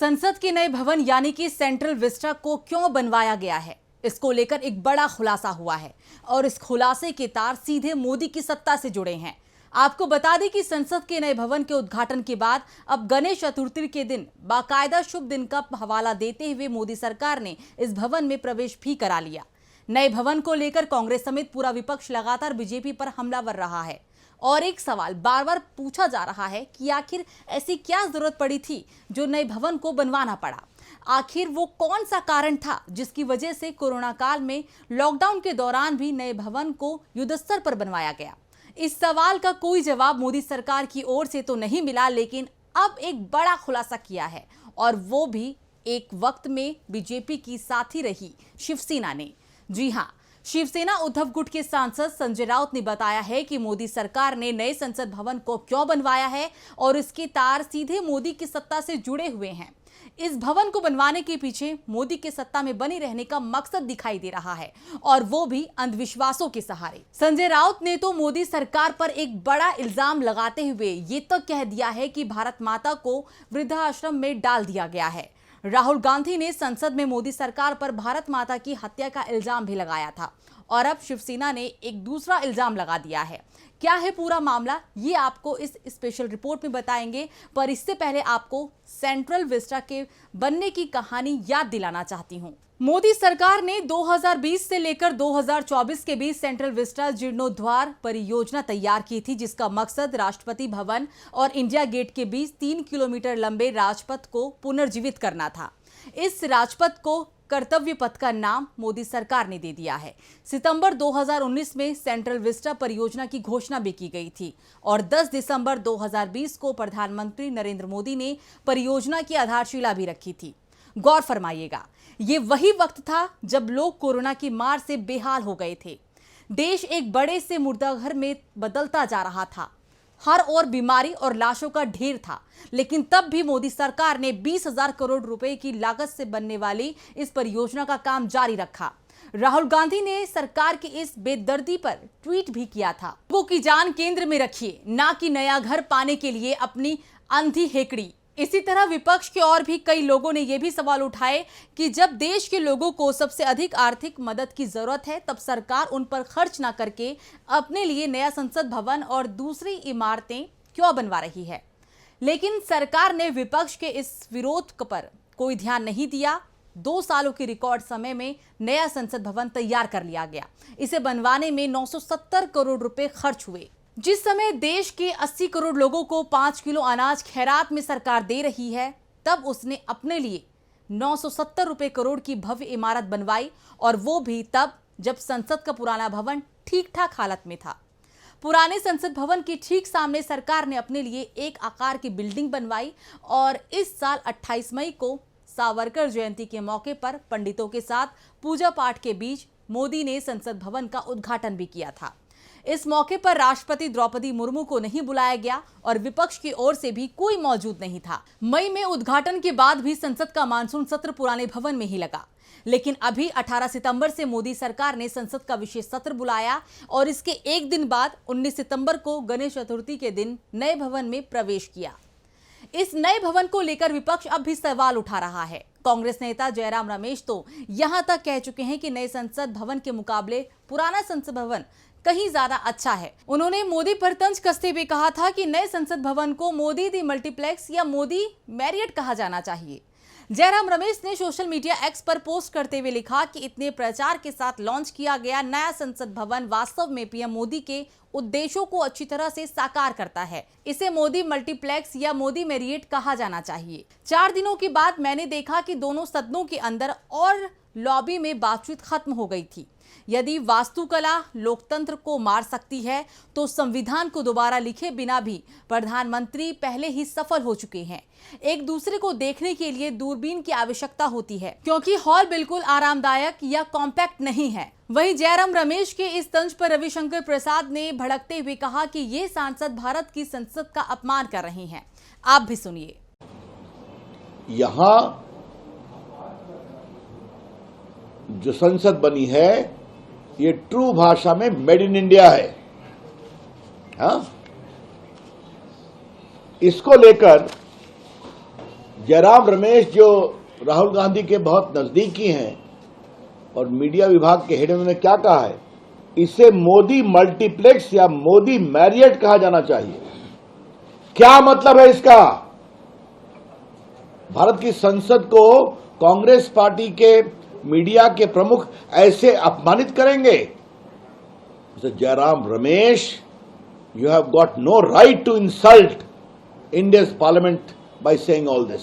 संसद के नए भवन यानी कि सेंट्रल विस्टा को क्यों बनवाया गया है, इसको लेकर एक बड़ा खुलासा हुआ है और इस खुलासे के तार सीधे मोदी की सत्ता से जुड़े हैं। आपको बता दें कि संसद के नए भवन के उद्घाटन के बाद अब गणेश चतुर्थी के दिन बाकायदा शुभ दिन का हवाला देते हुए मोदी सरकार ने इस भवन में प्रवेश भी करा लिया। नए भवन को लेकर कांग्रेस समेत पूरा विपक्ष लगातार बीजेपी पर हमलावर रहा है और एक सवाल बार बार पूछा जा रहा है कि आखिर ऐसी क्या जरूरत पड़ी थी जो नए भवन को बनवाना पड़ा। आखिर वो कौन सा कारण था जिसकी वजह से कोरोना काल में लॉकडाउन के दौरान भी नए भवन को युद्धस्तर पर बनवाया गया। इस सवाल का कोई जवाब मोदी सरकार की ओर से तो नहीं मिला, लेकिन अब एक बड़ा खुलासा किया है और वो भी एक वक्त में बीजेपी की साथी रही शिवसेना ने। जी हां, शिवसेना उद्धव गुट के सांसद संजय राउत ने बताया है कि मोदी सरकार ने नए संसद भवन को क्यों बनवाया है और इसके तार सीधे मोदी की सत्ता से जुड़े हुए हैं। इस भवन को बनवाने के पीछे मोदी के सत्ता में बनी रहने का मकसद दिखाई दे रहा है और वो भी अंधविश्वासों के सहारे। संजय राउत ने तो मोदी सरकार पर एक बड़ा इल्जाम लगाते हुए ये तक कह दिया है कि भारत माता को वृद्धाश्रम में डाल दिया गया है। राहुल गांधी ने संसद में मोदी सरकार पर भारत माता की हत्या का इल्जाम भी लगाया था और अब शिवसेना ने एक दूसरा इल्जाम लगा दिया है। क्या है पूरा मामला, ये आपको इस स्पेशल रिपोर्ट में बताएंगे, पर इससे पहले आपको सेंट्रल विस्टा के बनने की कहानी याद दिलाना चाहती हूँ। मोदी सरकार ने 2020 से लेकर 2024 के बीच सेंट्रल विस्टा जीर्णोद्धार परियोजना तैयार की थी, जिसका मकसद राष्ट्रपति भवन और इंडिया गेट के बीच 3 किलोमीटर लंबे राजपथ को पुनर्जीवित करना था। इस राजपथ को कर्तव्य पथ का नाम मोदी सरकार ने दे दिया है। सितंबर 2019 में सेंट्रल विस्टा परियोजना की घोषणा भी की गई थी और 10 दिसंबर 2020 को प्रधानमंत्री नरेंद्र मोदी ने परियोजना की आधारशिला भी रखी थी। गौर फरमाइएगा, ये वही वक्त था जब लोग कोरोना की मार से बेहाल हो गए थे। देश एक बड़े से मुर्दाघर में बदलता जा रहा था। हर ओर बीमारी और लाशों का ढेर था, लेकिन तब भी मोदी सरकार ने 20,000 करोड़ रुपए की लागत से बनने वाली इस परियोजना का काम जारी रखा। राहुल गांधी ने सरकार की इस बेदर्दी पर ट्वीट भी किया था, लोगों की जान केंद्र में रखिए, ना कि नया घर पाने के लिए अपनी अंधी हेकड़ी। इसी तरह विपक्ष के और भी कई लोगों ने यह भी सवाल उठाए कि जब देश के लोगों को सबसे अधिक आर्थिक मदद की जरूरत है, तब सरकार उन पर खर्च ना करके अपने लिए नया संसद भवन और दूसरी इमारतें क्यों बनवा रही है। लेकिन सरकार ने विपक्ष के इस विरोध पर कोई ध्यान नहीं दिया। 2 सालों के रिकॉर्ड समय में नया संसद भवन तैयार कर लिया गया। इसे बनवाने में 970 करोड़ रुपए खर्च हुए। जिस समय देश के 80 करोड़ लोगों को 5 किलो अनाज खैरात में सरकार दे रही है, तब उसने अपने लिए 970 रुपए करोड़ की भव्य इमारत बनवाई, और वो भी तब जब संसद का पुराना भवन ठीक ठाक हालत में था। पुराने संसद भवन के ठीक सामने सरकार ने अपने लिए एक आकार की बिल्डिंग बनवाई और इस साल 28 मई को सावरकर जयंती के मौके पर पंडितों के साथ पूजा पाठ के बीच मोदी ने संसद भवन का उद्घाटन भी किया था। इस मौके पर राष्ट्रपति द्रौपदी मुर्मू को नहीं बुलाया गया और विपक्ष की ओर से भी कोई मौजूद नहीं था। मई में उद्घाटन के बाद भी संसद का मानसून सत्र पुराने भवन में ही लगा, लेकिन अभी 18 सितंबर से मोदी सरकार ने संसद का विशेष सत्र बुलाया और इसके एक दिन बाद 19 सितंबर को गणेश चतुर्थी के दिन नए भवन में प्रवेश किया। इस नए भवन को लेकर विपक्ष अब भी सवाल उठा रहा है। कांग्रेस नेता जयराम रमेश तो यहां तक कह चुके हैं कि नए संसद भवन के मुकाबले पुराना संसद भवन कहीं ज्यादा अच्छा है। उन्होंने मोदी पर तंज कसते हुए कहा था कि नए संसद भवन को मोदी दी मल्टीप्लेक्स या मोदी मैरियट कहा जाना चाहिए। जयराम रमेश ने सोशल मीडिया एक्स पर पोस्ट करते हुए लिखा कि इतने प्रचार के साथ लॉन्च किया गया नया संसद भवन वास्तव में पीएम मोदी के उद्देश्यों को अच्छी तरह से साकार करता है। इसे मोदी मल्टीप्लेक्स या मोदी मैरियट कहा जाना चाहिए। 4 दिनों के बाद मैंने देखा कि दोनों सदनों के अंदर और लॉबी में बातचीत खत्म हो गई थी। यदि वास्तुकला लोकतंत्र को मार सकती है, तो संविधान को दोबारा लिखे बिना भी प्रधानमंत्री पहले ही सफल हो चुके हैं। एक दूसरे को देखने के लिए दूरबीन की आवश्यकता होती है, क्योंकि हॉल बिल्कुल आरामदायक या कॉम्पैक्ट नहीं है। वहीं जयराम रमेश के इस तंज पर रविशंकर प्रसाद ने भड़कते हुए कहा कि ये सांसद भारत की संसद का अपमान कर रहे हैं। आप भी सुनिए। यहां जो संसद बनी है, ये ट्रू भाषा में मेड इन इंडिया है। हाँ, इसको लेकर जयराम रमेश जो राहुल गांधी के बहुत नजदीकी हैं और मीडिया विभाग के हेड, उन्होंने क्या कहा है, इसे मोदी मल्टीप्लेक्स या मोदी मैरियट कहा जाना चाहिए। क्या मतलब है इसका? भारत की संसद को कांग्रेस पार्टी के मीडिया के प्रमुख ऐसे अपमानित करेंगे? Jairam Ramesh, you have got no right to insult Indians parliament by saying all this.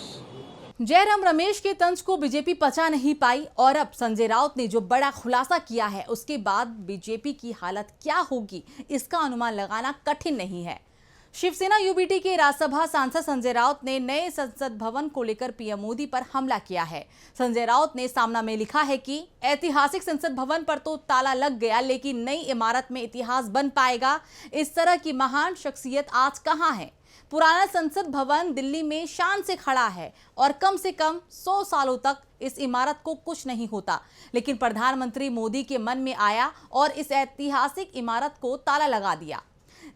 Jairam Ramesh के तंज को बीजेपी पचा नहीं पाई और अब संजय राउत ने जो बड़ा खुलासा किया है उसके बाद बीजेपी की हालत क्या होगी इसका अनुमान लगाना कठिन नहीं है। शिवसेना यूबीटी के राज्यसभा सांसद संजय राउत ने नए संसद भवन को लेकर पीएम मोदी पर हमला किया है। संजय राउत ने सामना में लिखा है कि ऐतिहासिक संसद भवन पर तो ताला लग गया, लेकिन नई इमारत में इतिहास बन पाएगा? इस तरह की महान शख्सियत आज कहां है? पुराना संसद भवन दिल्ली में शान से खड़ा है और कम से कम 100 सालों तक इस इमारत को कुछ नहीं होता, लेकिन प्रधानमंत्री मोदी के मन में आया और इस ऐतिहासिक इमारत को ताला लगा दिया।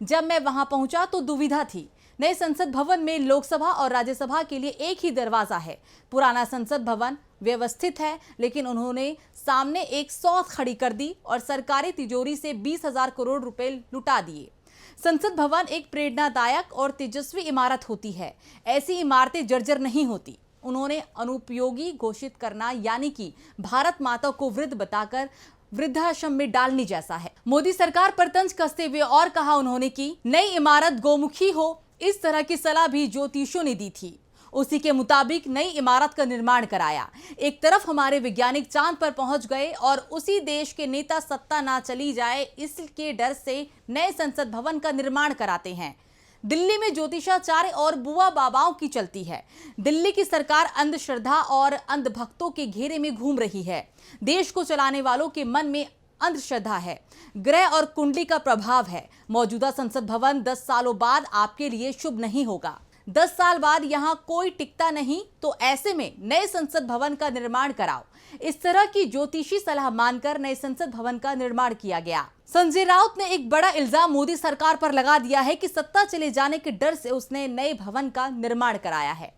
जब मैं वहां पहुंचा तो दुविधा थी। नए संसद भवन में लोकसभा और राज्यसभा के लिए एक ही दरवाजा है। पुराना संसद भवन व्यवस्थित है, लेकिन उन्होंने सामने एक सौत खड़ी कर दी और सरकारी तिजोरी से 20,000 करोड़ रुपए लुटा दिए। संसद भवन एक प्रेरणादायक और तेजस्वी इमारत होती है। ऐसी इमारतें जर्जर नहीं होती। उन्होंने अनुपयोगी घोषित करना यानी कि भारत माता को वृद्ध बताकर वृद्धाश्रम में डालने जैसा है। मोदी सरकार पर तंज कसते हुए और कहा उन्होंने कि नई इमारत गोमुखी हो, इस तरह की सलाह भी ज्योतिषियों ने दी थी। उसी के मुताबिक नई इमारत का निर्माण कराया। एक तरफ हमारे वैज्ञानिक चांद पर पहुंच गए और उसी देश के नेता सत्ता ना चली जाए इसके डर से नए संसद भवन का निर्माण कराते हैं। दिल्ली में ज्योतिषाचार्य और बुआ बाबाओं की चलती है। दिल्ली की सरकार अंधश्रद्धा और अंधभक्तों के घेरे में घूम रही है। देश को चलाने वालों के मन में अंधश्रद्धा है, ग्रह और कुंडली का प्रभाव है। मौजूदा संसद भवन 10 सालों बाद आपके लिए शुभ नहीं होगा। 10 साल बाद यहाँ कोई टिकता नहीं, तो ऐसे में नए संसद भवन का निर्माण कराओ। इस तरह की ज्योतिषी सलाह मानकर नए संसद भवन का निर्माण किया गया। संजय राउत ने एक बड़ा इल्जाम मोदी सरकार पर लगा दिया है कि सत्ता चले जाने के डर से उसने नए भवन का निर्माण कराया है।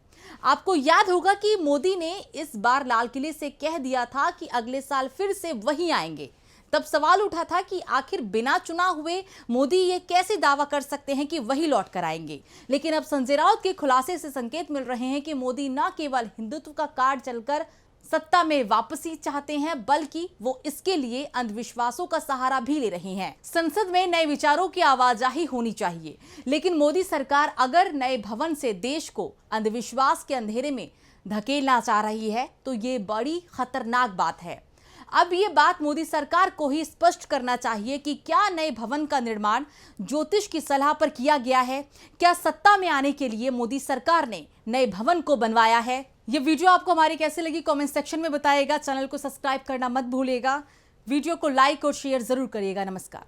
आपको याद होगा कि मोदी ने इस बार लाल किले से कह दिया था कि अगले साल फिर से वही आएंगे। तब सवाल उठा था कि आखिर बिना चुनाव हुए मोदी ये कैसे दावा कर सकते हैं कि वही लौट कर आएंगे। लेकिन अब संजय राउत के खुलासे से संकेत मिल रहे हैं कि मोदी न केवल हिंदुत्व का कार्ड चलकर सत्ता में वापसी चाहते हैं, बल्कि वो इसके लिए अंधविश्वासों का सहारा भी ले रहे हैं। संसद में नए विचारों की आवाजाही होनी चाहिए, लेकिन मोदी सरकार अगर नए भवन से देश को अंधविश्वास के अंधेरे में धकेलना चाह रही है तो ये बड़ी खतरनाक बात है। अब ये बात मोदी सरकार को ही स्पष्ट करना चाहिए कि क्या नए भवन का निर्माण ज्योतिष की सलाह पर किया गया है? क्या सत्ता में आने के लिए मोदी सरकार ने नए भवन को बनवाया है? ये वीडियो आपको हमारी कैसे लगी कमेंट सेक्शन में बताइएगा। चैनल को सब्सक्राइब करना मत भूलिएगा। वीडियो को लाइक और शेयर जरूर करिएगा। नमस्कार।